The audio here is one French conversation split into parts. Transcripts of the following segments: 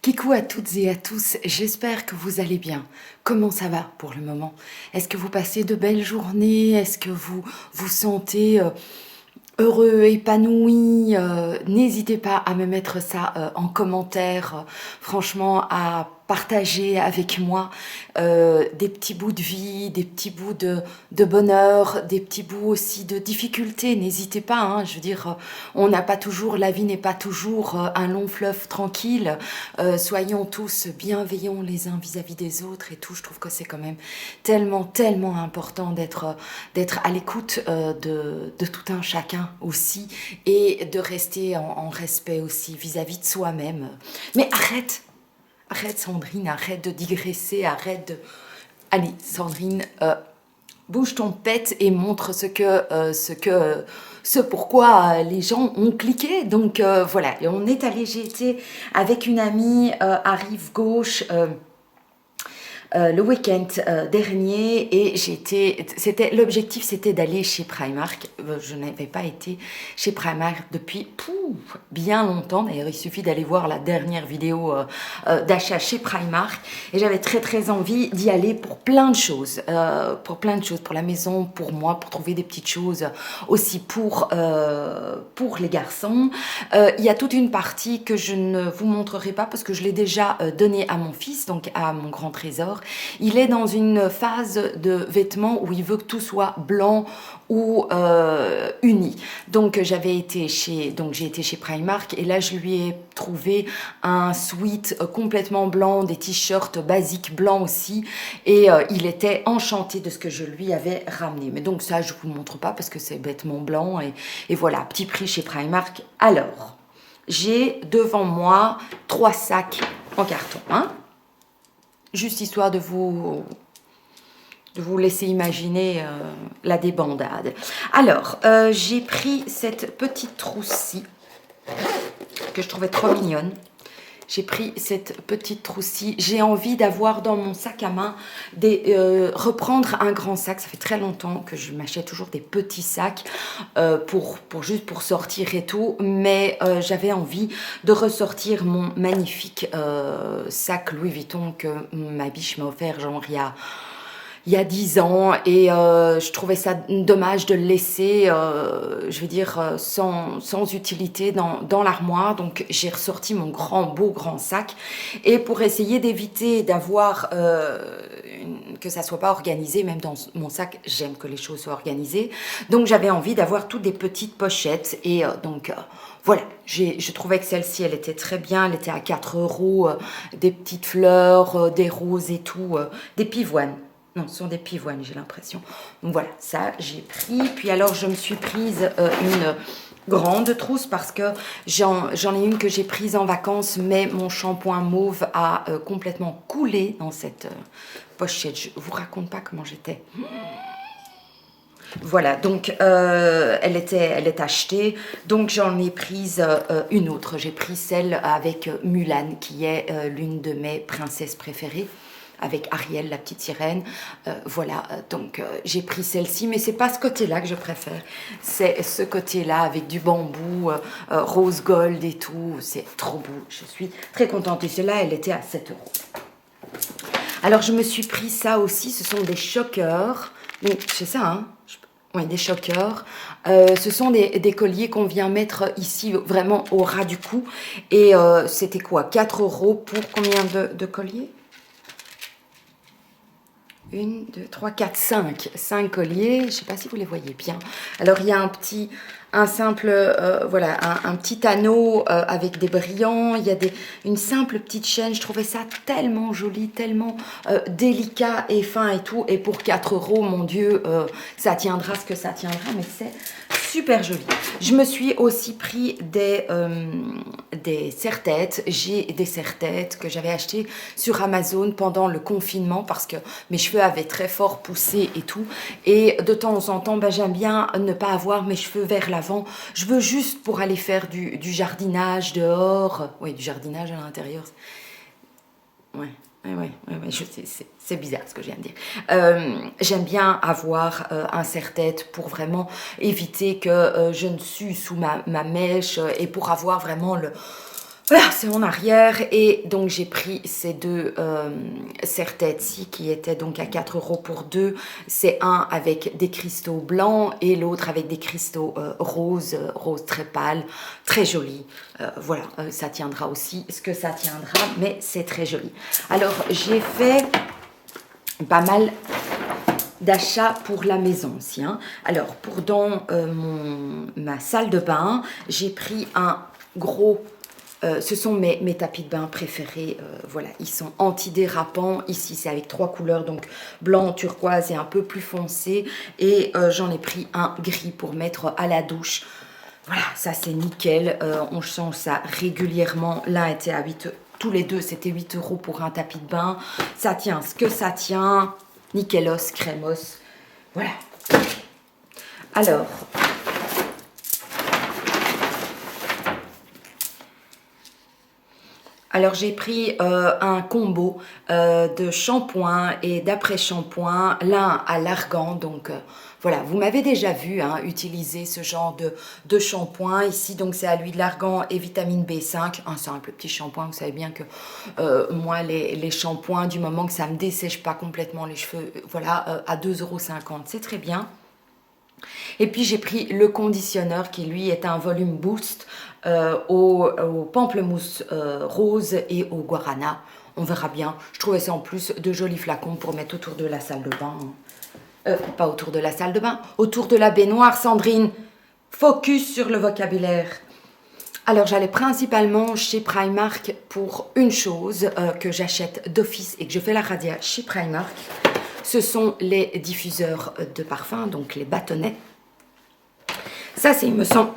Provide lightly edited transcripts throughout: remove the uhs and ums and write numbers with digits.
Kikou à toutes et à tous, j'espère que vous allez bien. Comment ça va pour le moment? Est-ce que vous passez de belles journées? Est-ce que vous vous sentez heureux, épanoui? N'hésitez pas à me mettre ça en commentaire, franchement à partager avec moi des petits bouts de vie, des petits bouts de bonheur, des petits bouts aussi de difficultés. N'hésitez pas, hein, je veux dire, on n'a pas toujours, la vie n'est pas toujours un long fleuve tranquille. Soyons tous bienveillants les uns vis-à-vis des autres et tout. Je trouve que c'est quand même tellement important d'être à l'écoute de tout un chacun aussi et de rester en respect aussi vis-à-vis de soi-même. Mais arrête Sandrine, arrête de digresser, arrête de... Allez Sandrine, bouge ton pet et montre ce pourquoi les gens ont cliqué. Donc voilà, et on est allé, j'ai été avec une amie à Rive Gauche le week-end dernier et l'objectif c'était d'aller chez Primark. Je n'avais pas été chez Primark depuis bien longtemps. D'ailleurs, il suffit d'aller voir la dernière vidéo d'achat chez Primark et j'avais très envie d'y aller pour plein de choses, pour la maison, pour moi, pour trouver des petites choses aussi pour les garçons. Il y a toute une partie que je ne vous montrerai pas parce que je l'ai déjà donnée à mon fils, donc à mon grand trésor. Il est dans une phase de vêtements où il veut que tout soit blanc ou uni. Donc j'ai été chez Primark et là je lui ai trouvé un sweat complètement blanc, des t-shirts basiques blancs aussi et il était enchanté de ce que je lui avais ramené. Mais donc ça je vous montre pas parce que c'est vêtements blancs et voilà, petit prix chez Primark. Alors, j'ai devant moi 3 sacs en carton, hein, juste histoire de vous laisser imaginer la débandade. Alors, j'ai pris cette petite trousse-ci, que je trouvais trop mignonne. J'ai pris cette petite trousse-ci. J'ai envie d'avoir dans mon sac à main, reprendre un grand sac. Ça fait très longtemps que je m'achète toujours des petits sacs juste pour sortir et tout. Mais j'avais envie de ressortir mon magnifique sac Louis Vuitton que ma biche m'a offert genre il y a 10 ans et je trouvais ça dommage de le laisser, je veux dire, sans utilité dans l'armoire. Donc j'ai ressorti mon beau grand sac et pour essayer d'éviter d'avoir que ça soit pas organisé, même dans mon sac, j'aime que les choses soient organisées. Donc j'avais envie d'avoir toutes des petites pochettes et voilà, je trouvais que celle-ci, elle était très bien, elle était à 4 €, des petites fleurs, des roses et tout, des pivoines. Non, ce sont des pivoines, j'ai l'impression. Donc voilà, ça, j'ai pris. Puis alors, je me suis prise une grande trousse parce que j'en ai une que j'ai prise en vacances, mais mon shampoing mauve a complètement coulé dans cette pochette. Je vous raconte pas comment j'étais. Voilà, donc elle est achetée, donc j'en ai prise une autre. J'ai pris celle avec Mulan, qui est l'une de mes princesses préférées, avec Ariel, la petite sirène. Voilà, donc j'ai pris celle-ci, mais c'est pas ce côté-là que je préfère. C'est ce côté-là avec du bambou, rose gold et tout. C'est trop beau, je suis très contente. Et celle-là, elle était à 7 €. Alors, je me suis pris ça aussi, ce sont des choqueurs. Donc, c'est ça, hein? Oui, des choqueurs. Ce sont des colliers qu'on vient mettre ici, vraiment au ras du cou. Et c'était quoi? 4 € pour combien de colliers? 1, 2, 3, 4, 5. 5 colliers. Je ne sais pas si vous les voyez bien. Alors, il y a un petit anneau avec des brillants. Il y a une simple petite chaîne. Je trouvais ça tellement joli, tellement délicat et fin et tout. Et pour 4 €, mon Dieu, ça tiendra ce que ça tiendra. Mais c'est super joli. Je me suis aussi pris des serre-têtes. J'ai des serre-têtes que j'avais achetées sur Amazon pendant le confinement parce que mes cheveux avaient très fort poussé et tout. Et de temps en temps, j'aime bien ne pas avoir mes cheveux vers l'avant. Je veux juste pour aller faire du jardinage dehors. Oui, du jardinage à l'intérieur. Ouais. Oui, c'est bizarre ce que je viens de dire. J'aime bien avoir un serre-tête pour vraiment éviter que je ne sue sous ma mèche et pour avoir vraiment Voilà, c'est en arrière et donc j'ai pris ces deux serre-têtes-ci qui étaient donc à 4 € pour deux. C'est un avec des cristaux blancs et l'autre avec des cristaux roses, rose très pâle, très joli. Voilà, ça tiendra aussi ce que ça tiendra, mais c'est très joli. Alors j'ai fait pas mal d'achats pour la maison aussi. Hein. Alors pour dans ma salle de bain, j'ai pris un gros... ce sont mes tapis de bain préférés, voilà, ils sont antidérapants, ici c'est avec 3 couleurs, donc blanc, turquoise et un peu plus foncé, et j'en ai pris un gris pour mettre à la douche, voilà, ça c'est nickel, on change ça régulièrement, l'un était à 8, tous les deux c'était 8 € pour un tapis de bain, ça tient ce que ça tient, nickelos, crémos, voilà. Alors j'ai pris un combo de shampoing et d'après-shampoing, l'un à l'argan, donc voilà, vous m'avez déjà vu hein, utiliser ce genre de shampoing, ici donc c'est à l'huile d'argan et vitamine B5, un simple petit shampoing, vous savez bien que moi les shampoings, du moment que ça ne me dessèche pas complètement les cheveux, voilà, à 2,50 €, c'est très bien. Et puis j'ai pris le conditionneur qui lui est un volume boost au pamplemousse rose et au guarana. On verra bien. Je trouvais ça en plus de jolis flacons pour mettre autour de la salle de bain. Pas autour de la salle de bain, autour de la baignoire, Sandrine. Focus sur le vocabulaire. Alors j'allais principalement chez Primark pour une chose que j'achète d'office et que je fais la radia chez Primark. Ce sont les diffuseurs de parfum, donc les bâtonnets. Ça, c'est, il me semble...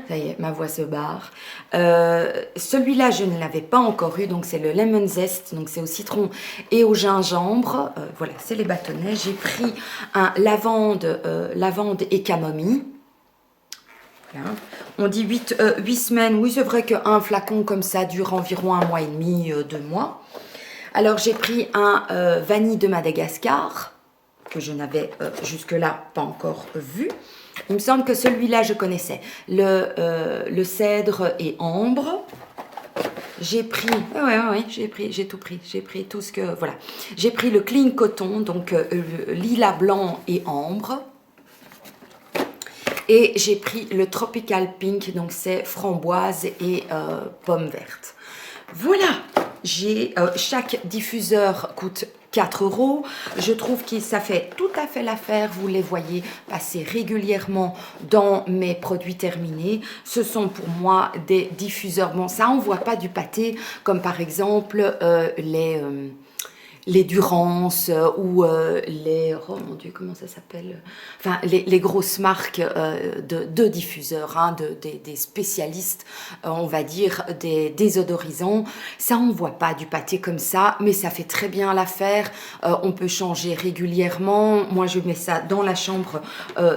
Ça y est, ma voix se barre. Celui-là, je ne l'avais pas encore eu, donc c'est le Lemon Zest, donc c'est au citron et au gingembre. Voilà, c'est les bâtonnets. J'ai pris un lavande, lavande et camomille. Voilà. On dit 8 semaines. Oui, c'est vrai qu'un flacon comme ça dure environ 1 mois et demi, 2 mois. Alors, j'ai pris un vanille de Madagascar, que je n'avais jusque-là pas encore vu. Il me semble que celui-là, je connaissais. Le cèdre et ambre. J'ai pris... Oui, j'ai tout pris. J'ai pris tout ce que... Voilà. J'ai pris le Clean Coton, donc lilas blanc et ambre. Et j'ai pris le Tropical Pink, donc c'est framboise et pomme verte. Voilà, chaque diffuseur coûte 4 €. Je trouve que ça fait tout à fait l'affaire. Vous les voyez passer régulièrement dans mes produits terminés. Ce sont pour moi des diffuseurs. Bon, ça envoie pas du pâté, comme par exemple les Durance ou les... Oh mon Dieu, comment ça s'appelle? Enfin, les grosses marques de diffuseurs, hein, des spécialistes, on va dire, des désodorisants. Ça envoie pas du pâté comme ça, mais ça fait très bien l'affaire. On peut changer régulièrement. Moi, je mets ça dans la chambre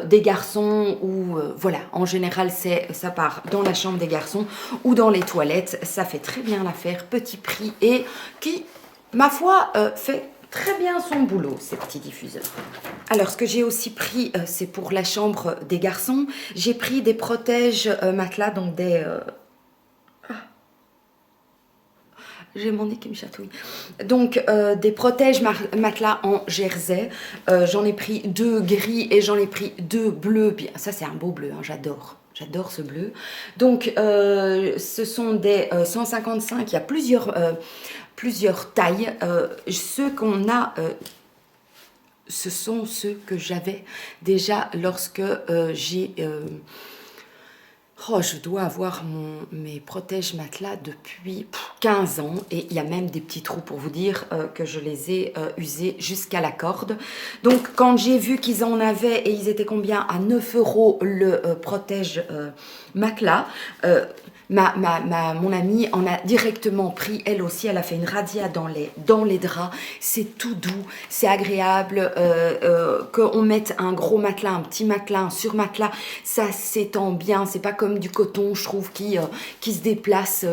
des garçons ou... voilà, en général, ça part dans la chambre des garçons ou dans les toilettes. Ça fait très bien l'affaire, petit prix et qui... ma foi, fait très bien son boulot, ces petits diffuseurs. Alors, ce que j'ai aussi pris, c'est pour la chambre des garçons. J'ai pris des protèges matelas, donc des... J'ai mon nez qui me chatouille. Donc, des protèges matelas en jersey. J'en ai pris 2 gris et j'en ai pris 2 bleus. Bien, ça, c'est un beau bleu, hein, j'adore. J'adore ce bleu. Donc, ce sont des 155. Il y a plusieurs tailles. Ceux qu'on a, ce sont ceux que j'avais déjà lorsque j'ai... oh, je dois avoir mes protèges matelas depuis 15 ans et il y a même des petits trous pour vous dire que je les ai usés jusqu'à la corde. Donc, quand j'ai vu qu'ils en avaient et ils étaient combien? À 9 € le protège matelas, mon amie en a directement pris, elle aussi, elle a fait une radia dans les draps. C'est tout doux, c'est agréable, qu'on mette un gros matelas, un petit matelas, un surmatelas, ça s'étend bien, c'est pas comme du coton, je trouve, qui se déplace,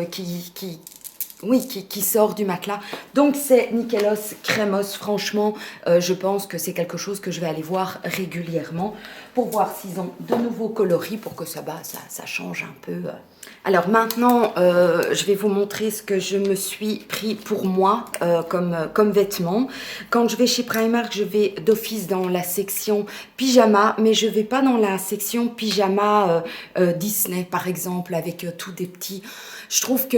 oui, qui sort du matelas. Donc c'est Nickelos Crémos. Franchement, je pense que c'est quelque chose que je vais aller voir régulièrement pour voir s'ils ont de nouveaux coloris pour que ça change un peu. Alors maintenant, je vais vous montrer ce que je me suis pris pour moi comme vêtements. Quand je vais chez Primark, je vais d'office dans la section pyjama, mais je ne vais pas dans la section pyjama Disney par exemple, avec tous des petits... Je trouve que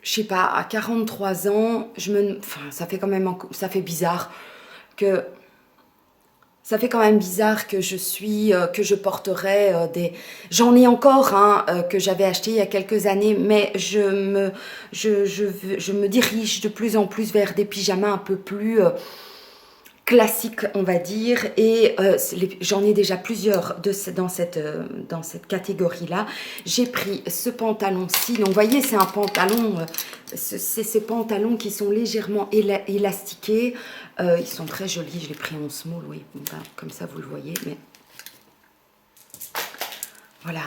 je sais pas, à 43 ans, enfin, ça fait bizarre que... Ça fait quand même bizarre que que je porterais des... J'en ai encore un que j'avais acheté il y a quelques années, mais je me dirige de plus en plus vers des pyjamas un peu plus classiques, on va dire, et j'en ai déjà plusieurs dans cette catégorie-là. J'ai pris ce pantalon-ci, donc vous voyez, c'est un pantalon, c'est ces pantalons qui sont légèrement élastiqués, ils sont très jolis, je l'ai pris en small, oui, ben, comme ça vous le voyez, mais voilà.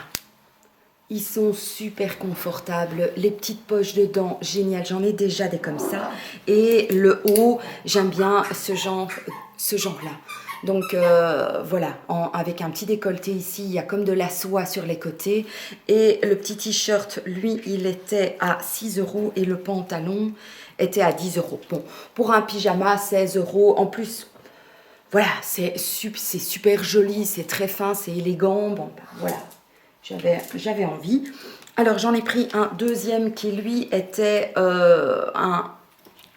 Ils sont super confortables, les petites poches dedans, génial, j'en ai déjà des comme ça. Et le haut, j'aime bien ce genre-là. Donc voilà, avec un petit décolleté ici, il y a comme de la soie sur les côtés. Et le petit t-shirt, lui, il était à 6 € et le pantalon était à 10 €. Bon, pour un pyjama, 16 €. En plus, voilà, c'est super joli, c'est très fin, c'est élégant. Bon, ben, voilà. J'avais envie. Alors, j'en ai pris un deuxième qui, lui, était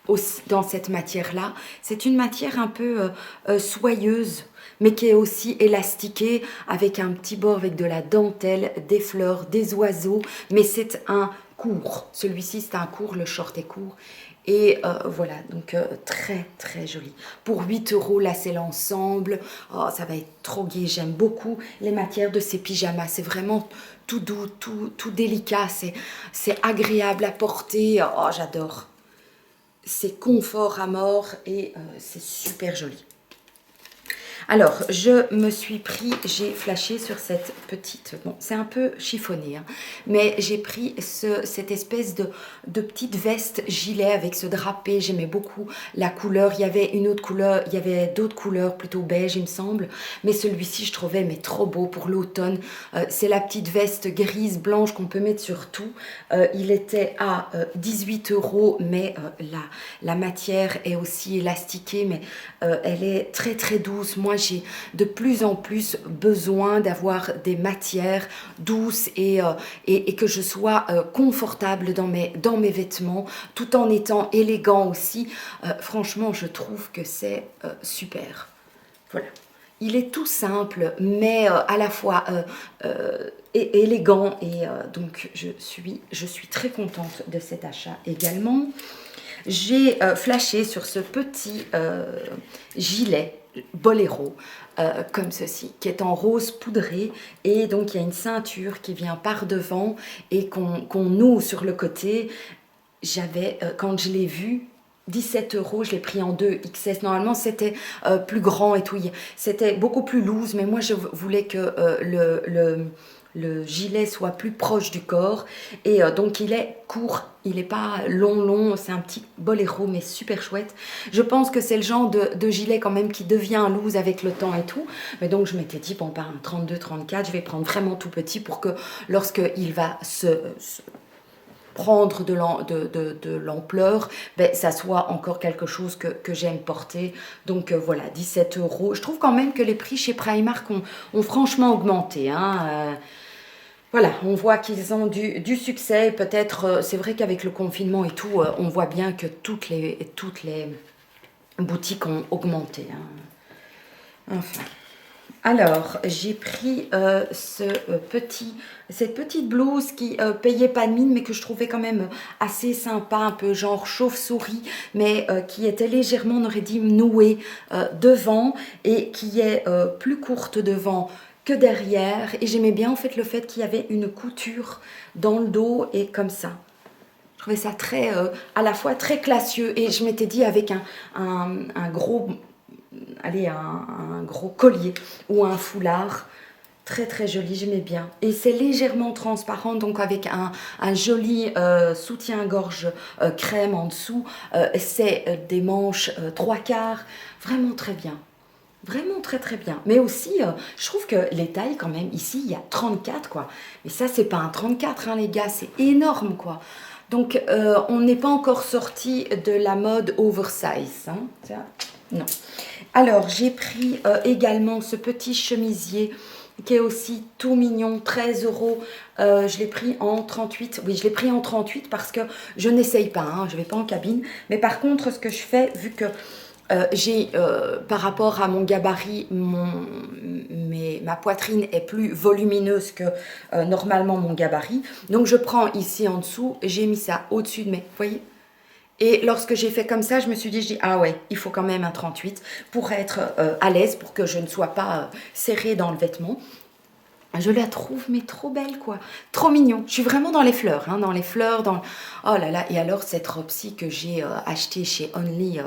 aussi dans cette matière-là. C'est une matière un peu soyeuse, mais qui est aussi élastiquée, avec un petit bord avec de la dentelle, des fleurs, des oiseaux. Mais c'est un court. Celui-ci, c'est un court, le short est court. Et voilà, donc très très joli. Pour 8 €, là c'est l'ensemble. Oh, ça va être trop gai. J'aime beaucoup les matières de ces pyjamas. C'est vraiment tout doux, tout délicat. C'est agréable à porter. Oh, j'adore. C'est confort à mort et c'est super joli. Alors, je me suis pris, j'ai flashé sur cette petite, bon, c'est un peu chiffonné, hein, mais j'ai pris cette espèce de petite veste gilet avec ce drapé. J'aimais beaucoup la couleur. Il y avait une autre couleur, il y avait d'autres couleurs plutôt beige, il me semble, mais celui-ci, je trouvais mais trop beau pour l'automne. C'est la petite veste grise blanche qu'on peut mettre sur tout. Il était à 18 €, mais la matière est aussi élastiquée, mais elle est très très douce. Moi, j'ai de plus en plus besoin d'avoir des matières douces et que je sois confortable dans mes vêtements, tout en étant élégant aussi. Franchement, je trouve que c'est super. Voilà. Il est tout simple, mais à la fois élégant, et donc je suis très contente de cet achat également. J'ai flashé sur ce petit gilet boléro, comme ceci, qui est en rose poudré, et donc il y a une ceinture qui vient par devant et qu'on noue sur le côté. J'avais, quand je l'ai vu, 17 €, je l'ai pris en 2 XS. Normalement, c'était plus grand et tout. C'était beaucoup plus loose, mais moi, je voulais que le gilet soit plus proche du corps. Et donc, il est court. Il n'est pas long. C'est un petit boléro, mais super chouette. Je pense que c'est le genre de gilet quand même qui devient loose avec le temps et tout. Mais donc, je m'étais dit, bon, par un 32-34, je vais prendre vraiment tout petit pour que lorsqu'il va prendre de l'ampleur, ben, ça soit encore quelque chose que j'aime porter. Donc voilà, 17 €. Je trouve quand même que les prix chez Primark ont franchement augmenté, hein. Voilà, on voit qu'ils ont du succès. Peut-être, c'est vrai qu'avec le confinement et tout, on voit bien que toutes les boutiques ont augmenté, hein. Enfin. Alors, j'ai pris cette petite blouse qui payait pas de mine, mais que je trouvais quand même assez sympa, un peu genre chauve-souris, mais qui était légèrement, on aurait dit, nouée devant, et qui est plus courte devant que derrière. Et j'aimais bien en fait le fait qu'il y avait une couture dans le dos et comme ça. Je trouvais ça très, à la fois très classieux, et je m'étais dit avec un gros... Allez, un gros collier ou un foulard, Très très joli, j'aimais bien. Et c'est légèrement transparent, donc avec un joli soutien-gorge crème en dessous. C'est des manches 3/4, vraiment très bien. Vraiment très très bien. Mais aussi, je trouve que les tailles quand même, ici, il y a 34 quoi. Mais ça, c'est pas un 34 hein, les gars, c'est énorme quoi. Donc, on n'est pas encore sorti de la mode oversize. Hein. Ça, non. Alors, j'ai pris également ce petit chemisier qui est aussi tout mignon, 13 euros. Je l'ai pris en 38. Oui, je l'ai pris en 38 parce que je n'essaye pas, hein, je ne vais pas en cabine. Mais par contre, ce que je fais, vu que j'ai, par rapport à mon gabarit, ma poitrine est plus volumineuse que normalement mon gabarit. Donc, je prends ici en dessous, j'ai mis ça au-dessus de mes... Vous voyez? Et lorsque j'ai fait comme ça, je me suis dit, ah ouais, il faut quand même un 38 pour être à l'aise, pour que je ne sois pas serrée dans le vêtement. Je la trouve, mais trop belle, quoi. Trop mignon. Je suis vraiment dans les fleurs, hein, dans les fleurs, dans... Oh là là, et alors, cette robe-ci que j'ai achetée chez Only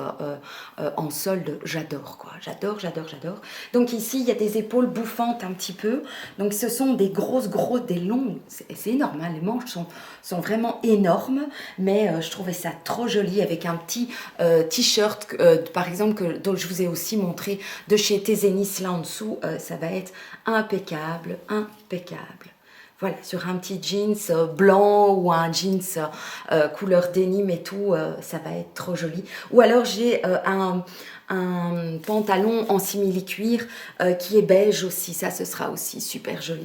en solde, j'adore, quoi. J'adore, j'adore, j'adore. Donc ici, il y a des épaules bouffantes un petit peu. Donc ce sont des grosses, des longues... C'est énorme, hein. Les manches sont vraiment énormes, mais je trouvais ça trop joli avec un petit t-shirt, par exemple, dont je vous ai aussi montré de chez Tezenis, là en dessous. Ça va être impeccable, impeccable. Voilà, sur un petit jeans blanc ou un jeans couleur denim et tout, ça va être trop joli. Ou alors j'ai un pantalon en simili-cuir qui est beige aussi, ça ce sera aussi super joli.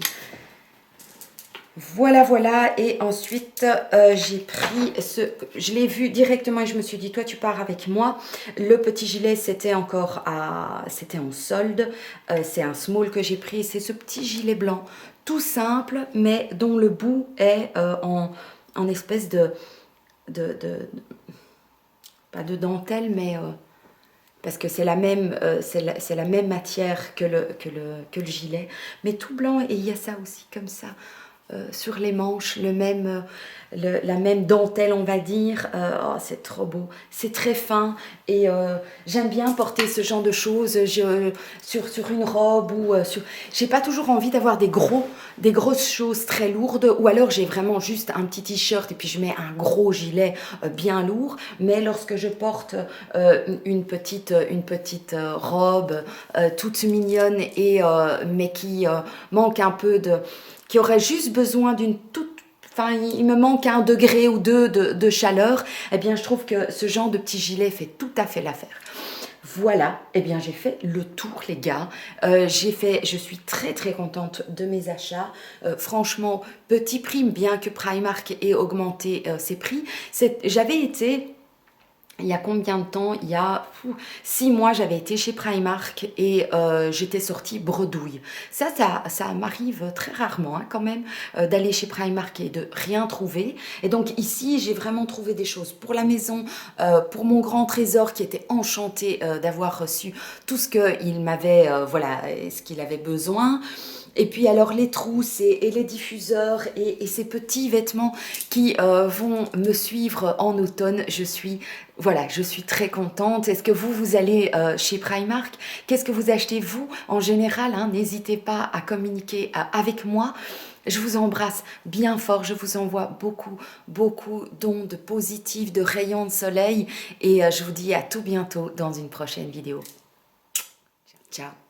Voilà, voilà, et ensuite j'ai pris je l'ai vu directement et je me suis dit, toi tu pars avec moi. Le petit gilet c'était en solde, c'est un small que j'ai pris, c'est ce petit gilet blanc, tout simple, mais dont le bout est en espèce pas de dentelle, mais... parce que c'est la même matière que le gilet, mais tout blanc, et il y a ça aussi comme ça. Sur les manches, la même dentelle, on va dire. Oh, c'est trop beau, c'est très fin et j'aime bien porter ce genre de choses sur une robe ou j'ai pas toujours envie d'avoir des grosses choses très lourdes, ou alors j'ai vraiment juste un petit t-shirt et puis je mets un gros gilet bien lourd. Mais lorsque je porte une petite robe toute mignonne et mais qui manque un peu qui aurait juste besoin d'une toute... Enfin, il me manque 1 degré ou 2 de chaleur, eh bien, je trouve que ce genre de petit gilet fait tout à fait l'affaire. Voilà, eh bien, j'ai fait le tour, les gars. Je suis très, très contente de mes achats. Franchement, petit prix, bien que Primark ait augmenté ses prix. J'avais été... Il y a combien de temps? Il y a 6 mois, j'avais été chez Primark et j'étais sortie bredouille. Ça m'arrive très rarement hein, quand même d'aller chez Primark et de rien trouver. Et donc ici, j'ai vraiment trouvé des choses pour la maison, pour mon grand trésor qui était enchanté d'avoir reçu tout ce qu'il m'avait, voilà, ce qu'il avait besoin. Et puis alors les trousses et les diffuseurs et ces petits vêtements qui vont me suivre en automne, je suis très contente. Est-ce que vous allez chez Primark? Qu'est-ce que vous achetez vous en général hein? N'hésitez pas à communiquer avec moi. Je vous embrasse bien fort, je vous envoie beaucoup d'ondes positives, de rayons de soleil et je vous dis à tout bientôt dans une prochaine vidéo. Ciao.